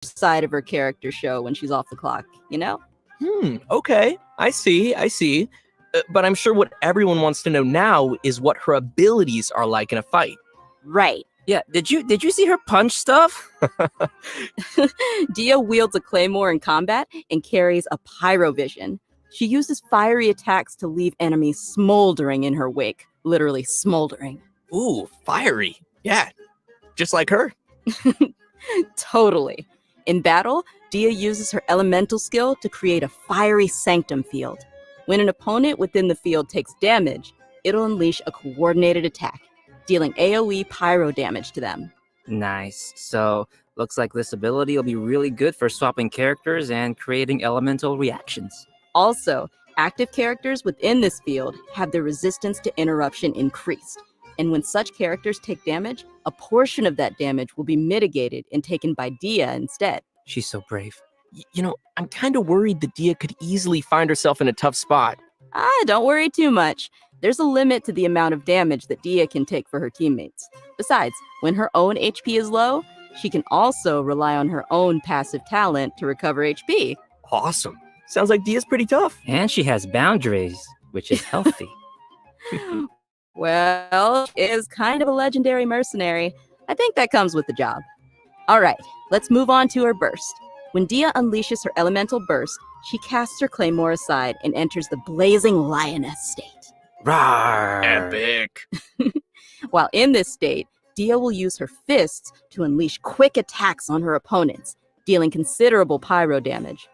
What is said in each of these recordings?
side of her character show when she's off the clock, you know? Okay. I see. But I'm sure what everyone wants to know now is what her abilities are like in a fight. Right. Yeah, did you see her punch stuff? Dia wields a claymore in combat and carries a pyrovision. She uses fiery attacks to leave enemies smoldering in her wake. Literally smoldering. Ooh, fiery. Yeah, just like her. Totally. In battle, Dia uses her elemental skill to create a fiery sanctum field. When an opponent within the field takes damage, it'll unleash a coordinated attack, dealing AoE pyro damage to them. Nice. So, looks like this ability will be really good for swapping characters and creating elemental reactions. Also, active characters within this field have their resistance to interruption increased. And when such characters take damage, a portion of that damage will be mitigated and taken by Dia instead. She's so brave. I'm kind of worried that Dia could easily find herself in a tough spot. Don't worry too much. There's a limit to the amount of damage that Dia can take for her teammates. Besides, when her own HP is low, she can also rely on her own passive talent to recover HP. Awesome. Sounds like Dia's pretty tough. And she has boundaries, which is healthy. Well, she is kind of a legendary mercenary. I think that comes with the job. All right, let's move on to her burst. When Dia unleashes her elemental burst, she casts her claymore aside and enters the blazing lioness state. Rawr! Epic. While in this state, Dia will use her fists to unleash quick attacks on her opponents, dealing considerable pyro damage.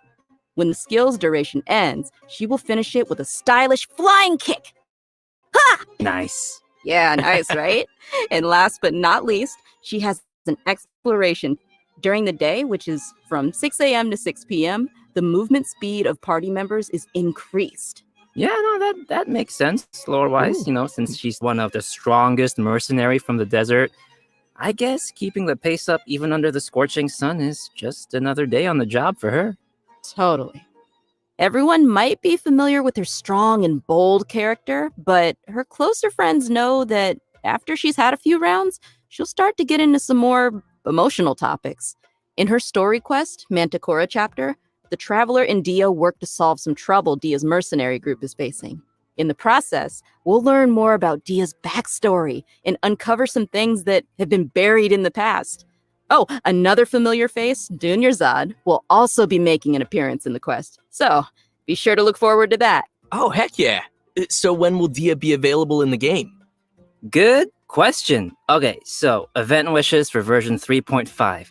When the skill's duration ends, she will finish it with a stylish flying kick. Ha! Nice. Yeah, nice, right? And last but not least, she has an exploration. During the day, which is from 6 a.m. to 6 p.m., the movement speed of party members is increased. Yeah, no, that makes sense, lore-wise, since she's one of the strongest mercenary from the desert. I guess keeping the pace up even under the scorching sun is just another day on the job for her. Totally. Everyone might be familiar with her strong and bold character, but her closer friends know that after she's had a few rounds, she'll start to get into some more emotional topics. In her story quest, Manticora chapter, the Traveler and Dia work to solve some trouble Dia's mercenary group is facing. In the process, we'll learn more about Dia's backstory and uncover some things that have been buried in the past. Oh, another familiar face, Dunyarzad, will also be making an appearance in the quest. So, be sure to look forward to that. Oh, heck yeah. So when will Dia be available in the game? Good question. Okay, so event wishes for version 3.5.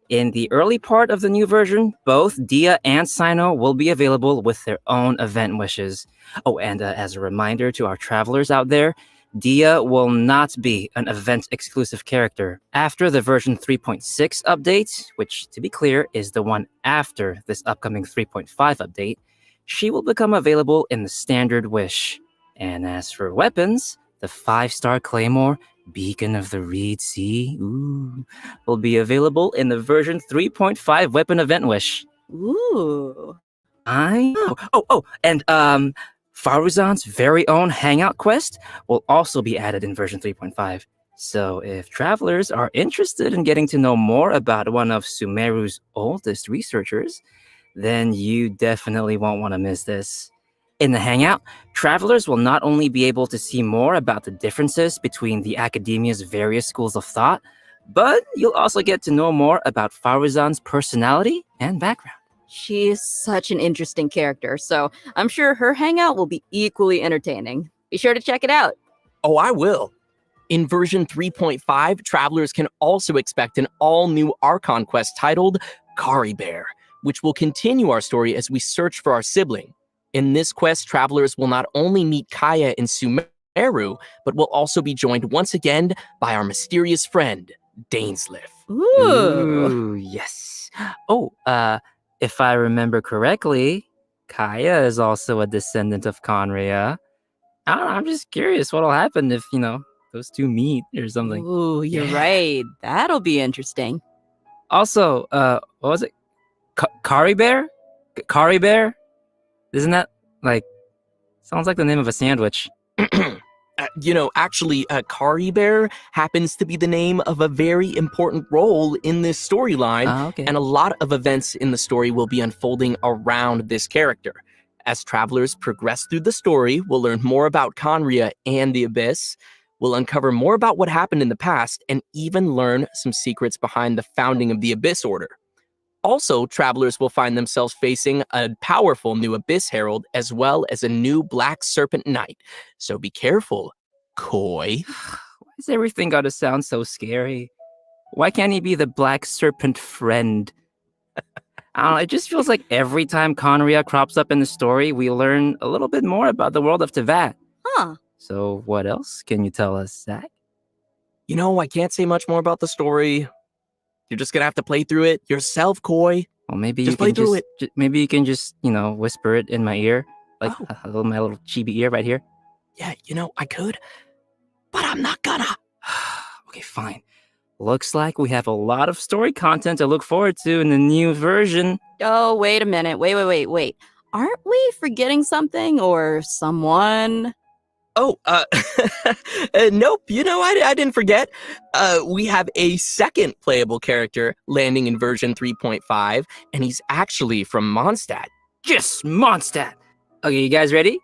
In the early part of the new version, both Dia and Sino will be available with their own event wishes. Oh, and as a reminder to our travelers out there, Dia will not be an event-exclusive character. After the version 3.6 update, which, to be clear, is the one after this upcoming 3.5 update, she will become available in the standard wish. And as for weapons, the 5-star Claymore, Beacon of the Reed Sea, will be available in the version 3.5 weapon event wish. Ooh. I know. And Faruzan's very own Hangout quest will also be added in version 3.5. So if travelers are interested in getting to know more about one of Sumeru's oldest researchers, then you definitely won't want to miss this. In the Hangout, travelers will not only be able to see more about the differences between the academia's various schools of thought, but you'll also get to know more about Faruzan's personality and background. She's such an interesting character, so I'm sure her hangout will be equally entertaining. Be sure to check it out. Oh, I will. In version 3.5, travelers can also expect an all-new Archon quest titled Kari Bear, which will continue our story as we search for our sibling. In this quest, travelers will not only meet Kaya and Sumeru, but will also be joined once again by our mysterious friend, Dainsliff. Ooh. Yes. Oh, if I remember correctly, Kaya is also a descendant of Conria. I don't know, I'm just curious what'll happen if, those two meet or something. Ooh, you're right. That'll be interesting. Also, what was it? Kari Bear? Kari Bear? Isn't that, sounds like the name of a sandwich. Actually, Kari Bear happens to be the name of a very important role in this storyline, Okay. and a lot of events in the story will be unfolding around this character. As travelers progress through the story, we'll learn more about Conria and the Abyss. We'll uncover more about what happened in the past and even learn some secrets behind the founding of the Abyss Order. Also, travelers will find themselves facing a powerful new Abyss Herald as well as a new Black Serpent Knight. So be careful, Koi. Why does everything gotta sound so scary? Why can't he be the Black Serpent friend? I don't know, it just feels like every time Conria crops up in the story, we learn a little bit more about the world of Tevat. Huh. So what else can you tell us, Zach? I can't say much more about the story. You're just gonna have to play through it yourself, Koi. Well, maybe Just you play can through maybe you can just, whisper it in my ear, like Oh. my little chibi ear right here. Yeah, I could, but I'm not gonna. Okay, fine. Looks like we have a lot of story content to look forward to in the new version. Oh, wait a minute. Wait. Aren't we forgetting something or someone? Oh, nope. I didn't forget. We have a second playable character landing in version 3.5, and he's actually from Mondstadt. Yes, Mondstadt! Okay, you guys ready?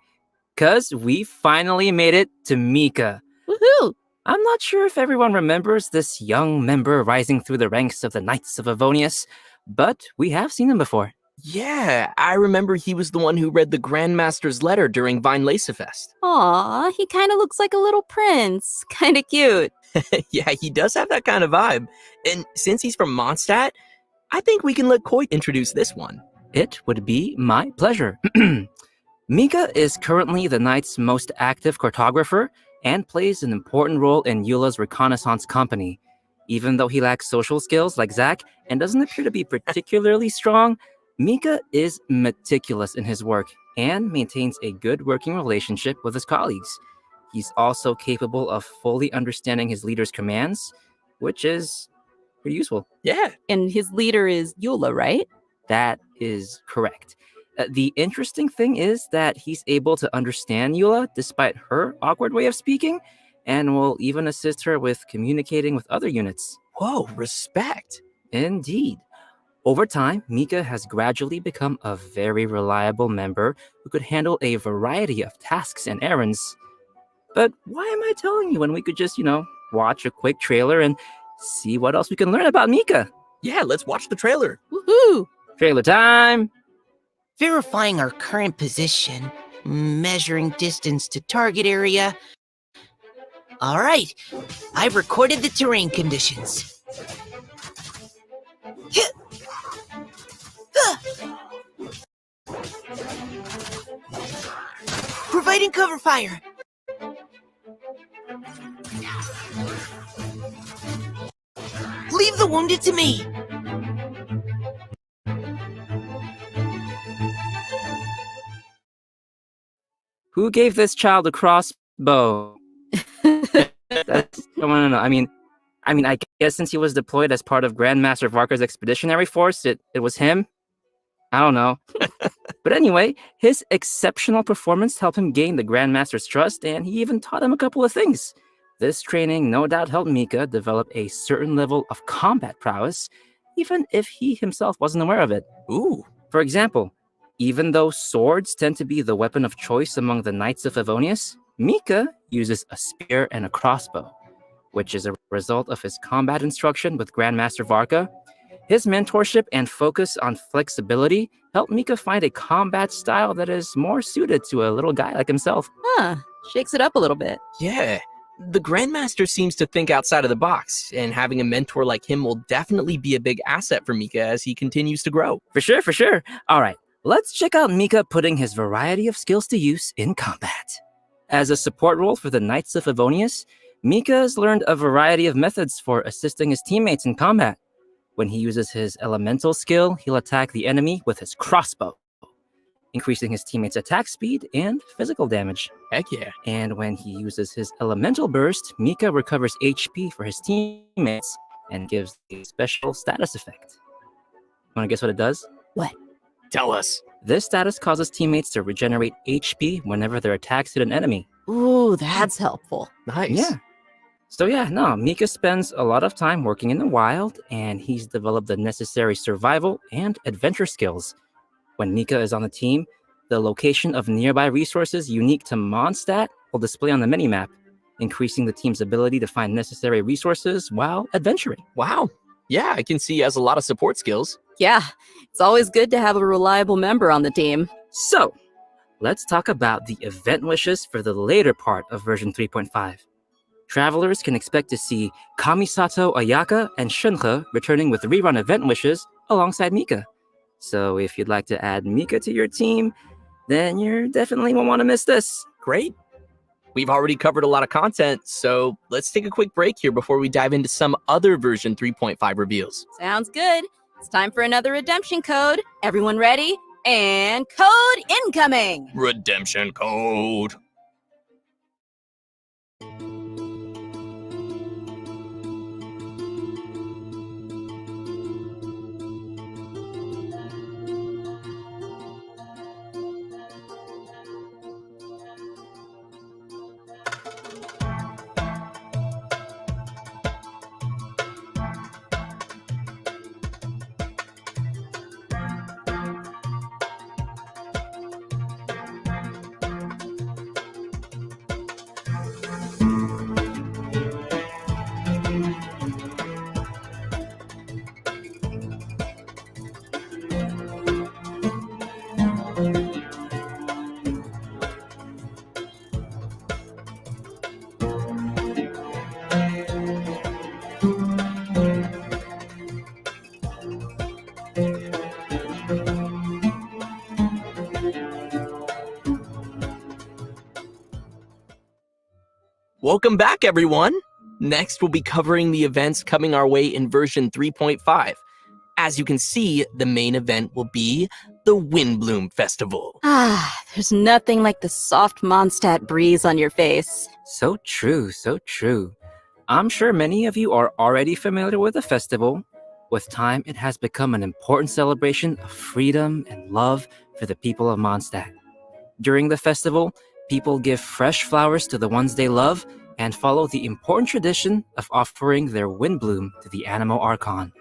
Cause we finally made it to Mika. Woohoo! I'm not sure if everyone remembers this young member rising through the ranks of the Knights of Avonius, but we have seen him before. Yeah, I remember he was the one who read the Grandmaster's letter during Vine Lacefest. Aw, he kind of looks like a little prince. Kind of cute. Yeah, he does have that kind of vibe. And since he's from Mondstadt, I think we can let Coit introduce this one. It would be my pleasure. Mika is currently the Knight's most active cartographer and plays an important role in Eula's reconnaissance company. Even though he lacks social skills like Zack and doesn't appear to be particularly strong, Mika is meticulous in his work and maintains a good working relationship with his colleagues. He's also capable of fully understanding his leader's commands, which is pretty useful. Yeah. And his leader is Eula, right? That is correct. The interesting thing is that he's able to understand Eula despite her awkward way of speaking, and will even assist her with communicating with other units. Whoa, respect. Indeed. Over time, Mika has gradually become a very reliable member who could handle a variety of tasks and errands. But why am I telling you when we could just, watch a quick trailer and see what else we can learn about Mika? Yeah, let's watch the trailer. Woohoo! Trailer time! Verifying our current position, measuring distance to target area. All right, I've recorded the terrain conditions. Providing cover fire. Leave the wounded to me. Who gave this child a crossbow? That's, I want to know. I mean, I guess since he was deployed as part of Grandmaster Varka's expeditionary force, it was him. I don't know. But anyway, his exceptional performance helped him gain the Grandmaster's trust, and he even taught him a couple of things. This training no doubt helped Mika develop a certain level of combat prowess, even if he himself wasn't aware of it. Ooh. For example, even though swords tend to be the weapon of choice among the Knights of Avonius, Mika uses a spear and a crossbow, which is a result of his combat instruction with Grandmaster Varka. His mentorship and focus on flexibility helped Mika find a combat style that is more suited to a little guy like himself. Huh. Shakes it up a little bit. Yeah. The Grandmaster seems to think outside of the box, and having a mentor like him will definitely be a big asset for Mika as he continues to grow. For sure. All right, let's check out Mika putting his variety of skills to use in combat. As a support role for the Knights of Avonius, Mika has learned a variety of methods for assisting his teammates in combat. When he uses his elemental skill, he'll attack the enemy with his crossbow, increasing his teammates' attack speed and physical damage. Heck yeah. And when he uses his elemental burst, Mika recovers HP for his teammates and gives a special status effect. Want to guess what it does? Tell us. This status causes teammates to regenerate HP whenever their attacks hit an enemy. Ooh, that's helpful. Nice. Yeah. So yeah, no, Mika spends a lot of time working in the wild, and he's developed the necessary survival and adventure skills. When Mika is on the team, the location of nearby resources unique to Mondstadt will display on the minimap, increasing the team's ability to find necessary resources while adventuring. Wow. Yeah, I can see he has a lot of support skills. Yeah, it's always good to have a reliable member on the team. So, let's talk about the event wishes for the later part of version 3.5. Travelers can expect to see Kamisato Ayaka and Shunhe returning with rerun event wishes alongside Mika. So if you'd like to add Mika to your team, then you definitely won't want to miss this. Great. We've already covered a lot of content, so let's take a quick break here before we dive into some other version 3.5 reveals. Sounds good. It's time for another redemption code. Everyone ready? And code incoming! Redemption code. Welcome back, everyone. Next, we'll be covering the events coming our way in version 3.5. As you can see, the main event will be the Windbloom Festival. Ah, there's nothing like the soft Mondstadt breeze on your face. So true, so true. I'm sure many of you are already familiar with the festival. With time, it has become an important celebration of freedom and love for the people of Mondstadt. During the festival, people give fresh flowers to the ones they love and follow the important tradition of offering their Windbloom to the Animo Archon.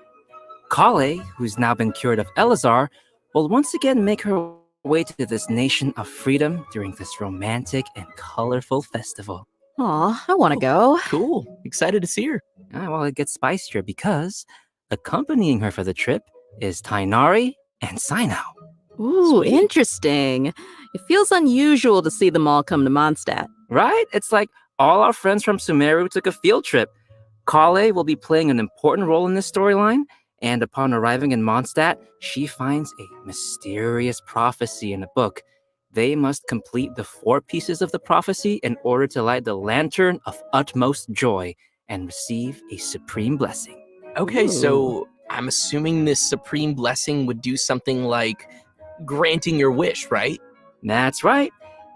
Kale, who's now been cured of Elazar, will once again make her way to this nation of freedom during this romantic and colorful festival. Aw, I want to go. Cool. Excited to see her. Well, it gets spicier because accompanying her for the trip is Tainari and Sino. Ooh, Sweet. interesting. It feels unusual to see them all come to Mondstadt. Right? It's like all our friends from Sumeru took a field trip. Kale will be playing an important role in this storyline, and upon arriving in Mondstadt, she finds a mysterious prophecy in a book. They must complete the 4 pieces of the prophecy in order to light the lantern of utmost joy and receive a supreme blessing. Okay, Ooh. so I'm assuming this supreme blessing would do something like granting your wish, right? That's right.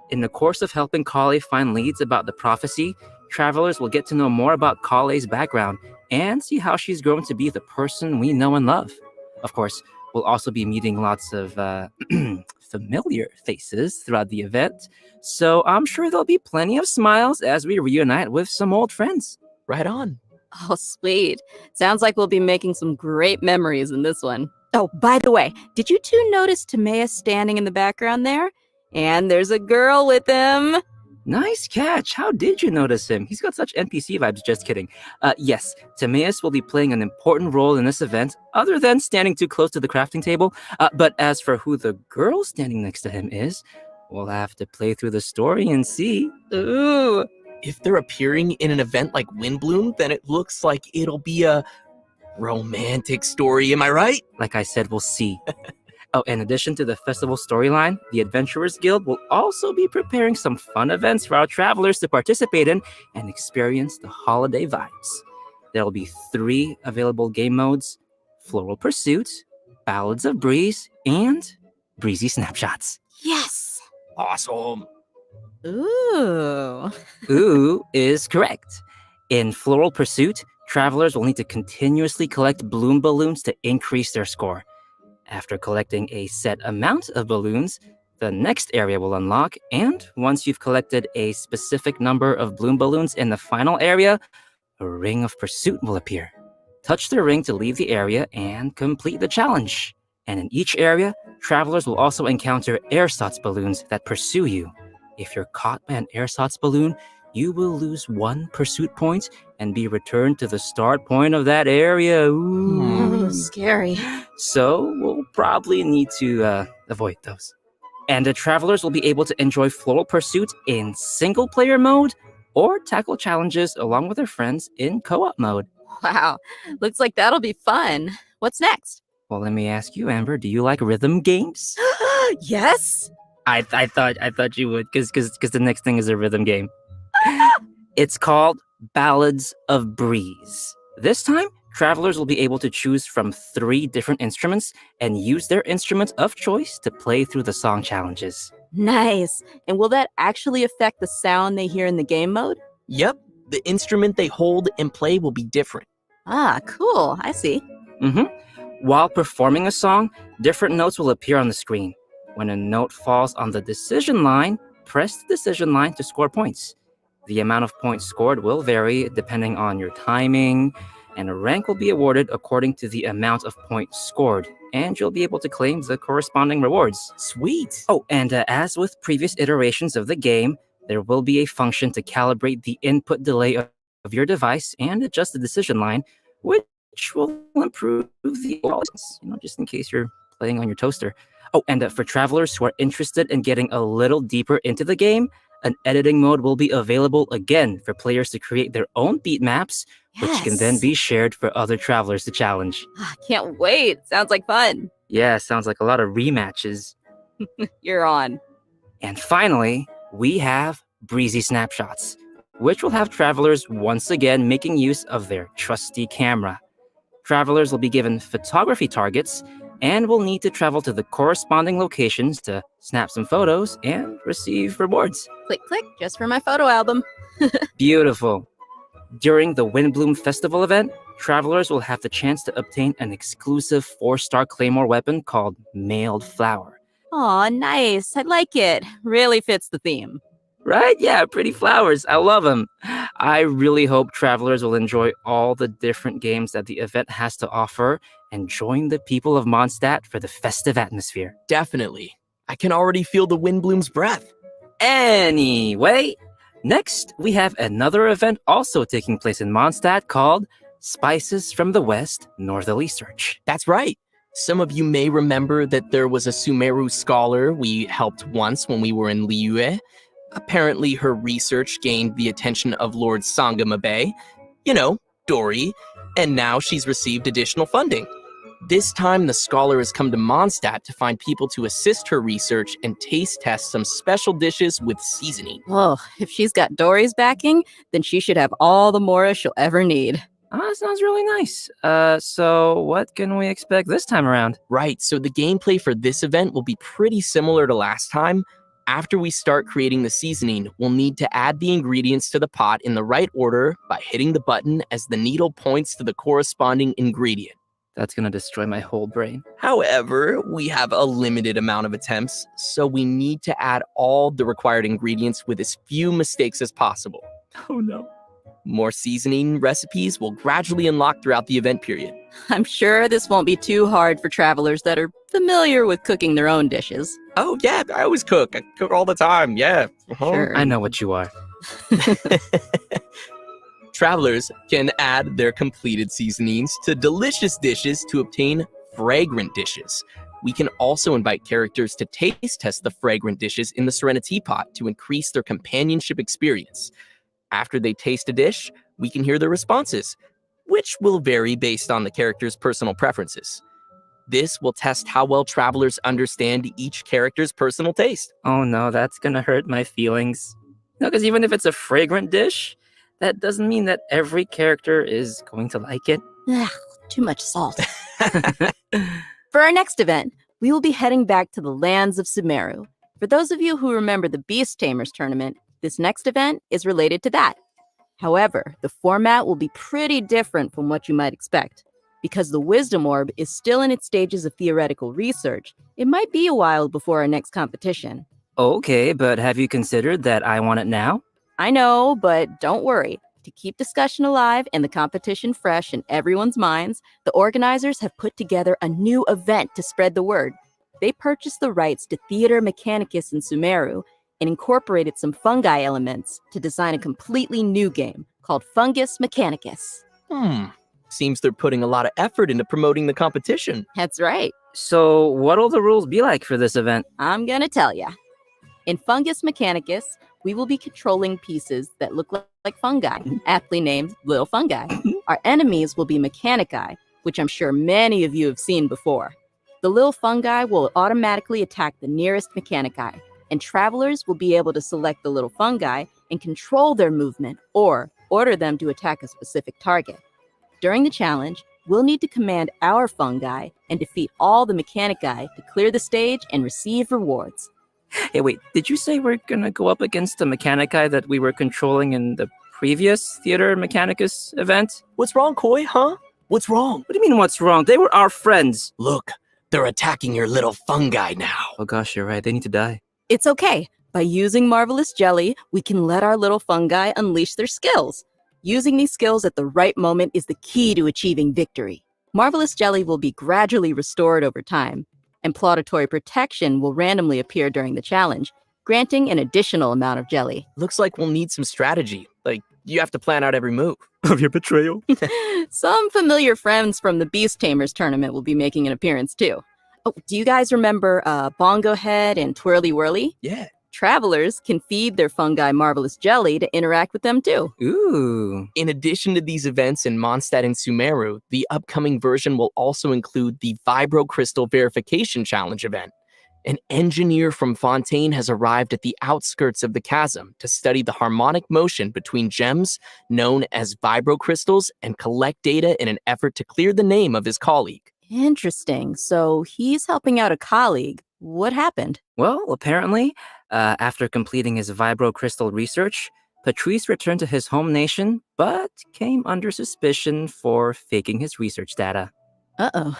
In the course of helping Kale find leads about the prophecy, travelers will get to know more about Kale's background and see how she's grown to be the person we know and love. Of course, we'll also be meeting lots of familiar faces throughout the event, so I'm sure there'll be plenty of smiles as we reunite with some old friends. Right on. Oh, sweet. Sounds like we'll be making some great memories in this one. Oh, by the way, did you two notice Timaeus standing in the background there? And there's a girl with him. Nice catch. How did you notice him? He's got such NPC vibes. Just kidding. Yes, Timaeus will be playing an important role in this event, other than standing too close to the crafting table. But as for who the girl standing next to him is, we'll have to play through the story and see. Ooh. If they're appearing in an event like Windbloom, then it looks like it'll be a romantic story, am I right? Like I said, we'll see. Oh, in addition to the festival storyline, the Adventurers Guild will also be preparing some fun events for our travelers to participate in and experience the holiday vibes. There will be 3 available game modes: Floral Pursuit, Ballads of Breeze, and Breezy Snapshots. Yes. Awesome. Ooh. Ooh is correct. In Floral Pursuit, travelers will need to continuously collect bloom balloons to increase their score. After collecting a set amount of balloons, the next area will unlock, and once you've collected a specific number of bloom balloons in the final area, a ring of pursuit will appear. Touch the ring to leave the area and complete the challenge. And in each area, travelers will also encounter ersatz balloons that pursue you. If you're caught by an ersatz balloon, you will lose 1 pursuit point and be returned to the start point of that area. Ooh. Oh, scary. So we'll probably need to avoid those. And the travelers will be able to enjoy floral pursuit in single player mode or tackle challenges along with their friends in co-op mode. Wow, looks like that'll be fun. What's next? Well, let me ask you, Amber, do you like rhythm games? Yes. I thought you would, because the next thing is a rhythm game. It's called Ballads of Breeze. This time, travelers will be able to choose from 3 different instruments and use their instrument of choice to play through the song challenges. Nice. And will that actually affect the sound they hear in the game mode? Yep, the instrument they hold and play will be different. Ah, cool. I see. While performing a song, different notes will appear on the screen. When a note falls on the decision line, press the decision line to score points. The amount of points scored will vary depending on your timing, and a rank will be awarded according to the amount of points scored, and you'll be able to claim the corresponding rewards. Sweet. Oh, and as with previous iterations of the game, there will be a function to calibrate the input delay of your device and adjust the decision line, which will improve the quality, just in case you're playing on your toaster. Oh, and for travelers who are interested in getting a little deeper into the game, an editing mode will be available again for players to create their own beat maps, which can then be shared for other travelers to challenge. Can't wait. Sounds like fun. Yeah, sounds like a lot of rematches. You're on. And finally, we have Breezy Snapshots, which will have travelers once again making use of their trusty camera. Travelers will be given photography targets and will need to travel to the corresponding locations to snap some photos and receive rewards. Click, click, just for my photo album. Beautiful. During the Windbloom Festival event, travelers will have the chance to obtain an exclusive 4-star Claymore weapon called Mailed Flower. Aw, nice. I like it. Really fits the theme. Right? Yeah, pretty flowers. I love them. I really hope travelers will enjoy all the different games that the event has to offer and join the people of Mondstadt for the festive atmosphere. Definitely. I can already feel the Windbloom's breath. Anyway, next we have another event also taking place in Mondstadt called Spices from the West Northerly Search. That's right. Some of you may remember that there was a Sumeru scholar we helped once when we were in Liyue. Apparently, her research gained the attention of Lord Sangamabe, Dory, and now she's received additional funding. This time, the scholar has come to Mondstadt to find people to assist her research and taste test some special dishes with seasoning. Oh, if she's got Dory's backing, then she should have all the Mora she'll ever need. That sounds really nice. So what can we expect this time around? Right, so the gameplay for this event will be pretty similar to last time. After we start creating the seasoning, we'll need to add the ingredients to the pot in the right order by hitting the button as the needle points to the corresponding ingredient. That's gonna destroy my whole brain. However, we have a limited amount of attempts, so we need to add all the required ingredients with as few mistakes as possible. Oh no. More seasoning recipes will gradually unlock throughout the event period. I'm sure this won't be too hard for travelers that are familiar with cooking their own dishes. Oh yeah, I always cook. I cook all the time, yeah. Sure. I know what you are. Travelers can add their completed seasonings to delicious dishes to obtain fragrant dishes. We can also invite characters to taste test the fragrant dishes in the Serenity Pot to increase their companionship experience. After they taste a dish, we can hear their responses, which will vary based on the character's personal preferences. This will test how well travelers understand each character's personal taste. Oh no, that's gonna hurt my feelings. No, because even if it's a fragrant dish, that doesn't mean that every character is going to like it. Ugh, too much salt. For our next event, we will be heading back to the lands of Sumeru. For those of you who remember the Beast Tamers tournament, this next event is related to that. However, the format will be pretty different from what you might expect. Because the Wisdom Orb is still in its stages of theoretical research, It might be a while before our next competition. Okay, but have you considered that I want it now? I know, but don't worry. To keep discussion alive and the competition fresh in everyone's minds, the organizers have put together a new event to spread the word. They purchased the rights to Theater Mechanicus in Sumeru and incorporated some fungi elements to design a completely new game called Fungus Mechanicus. Seems they're putting a lot of effort into promoting the competition. That's right. So, what'll the rules be like for this event? I'm gonna tell ya. In Fungus Mechanicus, we will be controlling pieces that look like fungi, aptly named little fungi. Our enemies will be Mechanici, which I'm sure many of you have seen before. The little fungi will automatically attack the nearest Mechanici, and travelers will be able to select the little fungi and control their movement or order them to attack a specific target. During the challenge, we'll need to command our fungi and defeat all the Mechanici to clear the stage and receive rewards. Hey, wait, did you say we're gonna go up against the Mechanici that we were controlling in the previous Theater Mechanicus event? What's wrong, Koi, huh? What's wrong? What do you mean, what's wrong? They were our friends. Look, they're attacking your little fungi now. Oh gosh, you're right. They need to die. It's okay. By using Marvelous Jelly, we can let our little fungi unleash their skills. Using these skills at the right moment is the key to achieving victory. Marvelous Jelly will be gradually restored over time, and Plauditory Protection will randomly appear during the challenge, granting an additional amount of jelly. Looks like we'll need some strategy. Like, you have to plan out every move. Of your betrayal? Some familiar friends from the Beast Tamers tournament will be making an appearance too. Oh, do you guys remember Bongo Head and Twirly Whirly? Yeah. Travelers can feed their fungi Marvelous Jelly to interact with them too. Ooh. In addition to these events in Mondstadt and Sumeru, the upcoming version will also include the Vibro Crystal Verification Challenge event. An engineer from Fontaine has arrived at the outskirts of the chasm to study the harmonic motion between gems known as vibro crystals and collect data in an effort to clear the name of his colleague. Interesting. So he's helping out a colleague. What happened? Well, apparently, after completing his vibro crystal research, Patrice returned to his home nation, but came under suspicion for faking his research data. Uh-oh.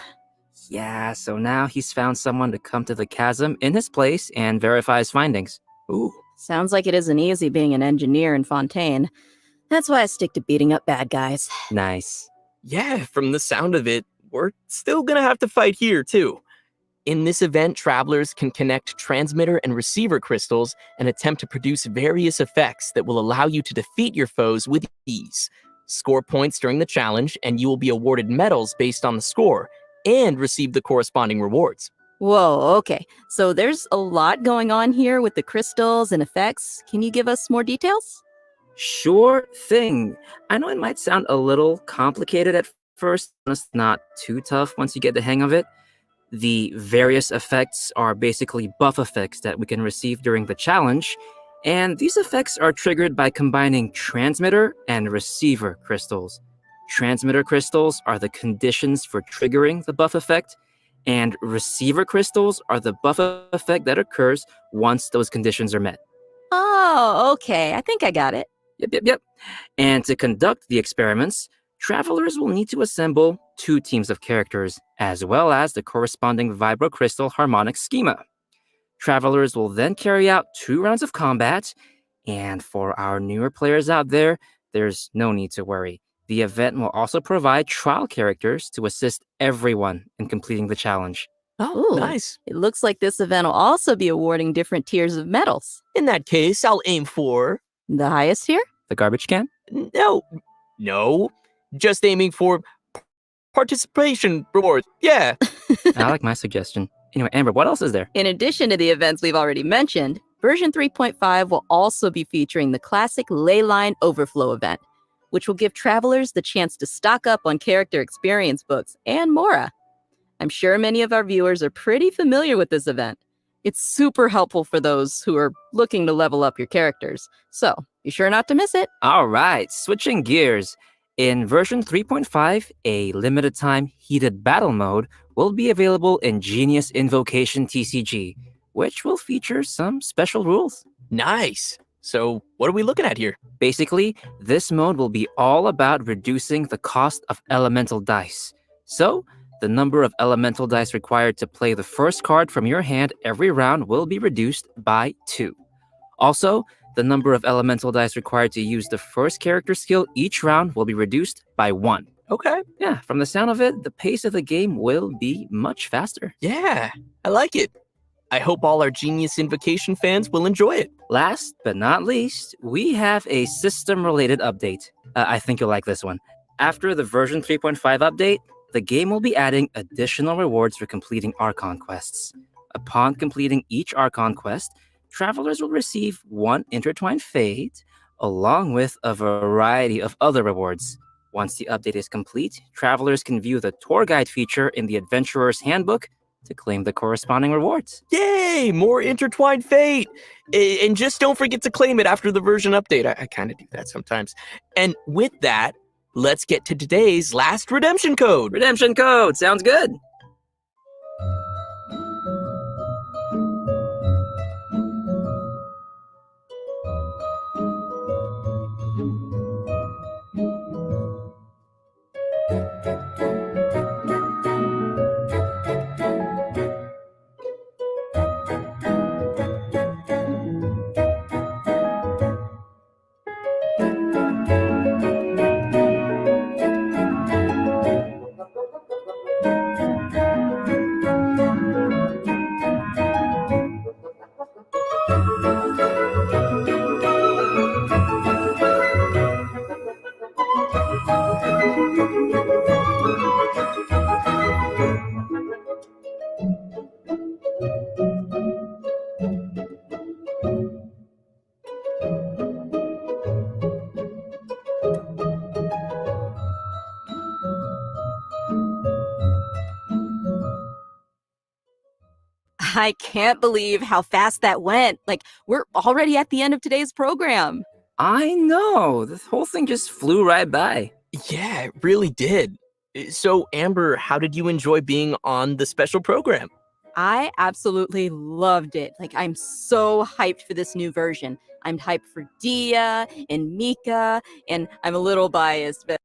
Yeah, so now he's found someone to come to the chasm in his place and verify his findings. Ooh. Sounds like it isn't easy being an engineer in Fontaine. That's why I stick to beating up bad guys. Nice. Yeah, from the sound of it, we're still gonna have to fight here, too. In this event, travelers can connect transmitter and receiver crystals and attempt to produce various effects that will allow you to defeat your foes with ease. Score points during the challenge, and you will be awarded medals based on the score, and receive the corresponding rewards. Whoa, okay. So there's a lot going on here with the crystals and effects. Can you give us more details? Sure thing. I know it might sound a little complicated at first, but it's not too tough once you get the hang of it. The various effects are basically buff effects that we can receive during the challenge, and these effects are triggered by combining transmitter and receiver crystals. Transmitter crystals are the conditions for triggering the buff effect, and receiver crystals are the buff effect that occurs once those conditions are met. Oh, okay. I think I got it. Yep. And to conduct the experiments, travelers will need to assemble 2 teams of characters, as well as the corresponding vibro crystal harmonic schema. Travelers will then carry out 2 rounds of combat, and for our newer players out there, there's no need to worry. The event will also provide trial characters to assist everyone in completing the challenge. Oh, Ooh. nice. It looks like this event will also be awarding different tiers of medals. In that case, I'll aim for... The highest tier? The garbage can? No. Just aiming for participation rewards. Yeah. I like my suggestion. Anyway, Amber, what else is there? In addition to the events we've already mentioned, version 3.5 will also be featuring the classic Leyline Overflow event, which will give travelers the chance to stock up on character experience books and more. I'm sure many of our viewers are pretty familiar with this event. It's super helpful for those who are looking to level up your characters, so be sure not to miss it. All right, switching gears. In version 3.5, a limited time heated battle mode will be available in Genius Invocation TCG, which will feature some special rules. Nice. So what are we looking at here? Basically, this mode will be all about reducing the cost of elemental dice. So, the number of elemental dice required to play the first card from your hand every round will be reduced by 2. Also, the number of elemental dice required to use the first character skill each round will be reduced by 1. Okay. Yeah, from the sound of it, the pace of the game will be much faster. Yeah, I like it. I hope all our Genius Invocation fans will enjoy it. Last but not least, we have a system-related update. I think you'll like this one. After the version 3.5 update, the game will be adding additional rewards for completing Archon quests. Upon completing each Archon quest, travelers will receive 1 Intertwined Fate, along with a variety of other rewards. Once the update is complete, travelers can view the tour guide feature in the Adventurer's Handbook to claim the corresponding rewards. Yay! More Intertwined Fate! And just don't forget to claim it after the version update. I kind of do that sometimes. And with that, let's get to today's last redemption code. Redemption code! Sounds good! I can't believe how fast that went. Like, we're already at the end of today's program. I know! This whole thing just flew right by. Yeah, it really did. So, Amber, how did you enjoy being on the special program? I absolutely loved it. Like, I'm so hyped for this new version. I'm hyped for Dia and Mika, and I'm a little biased, but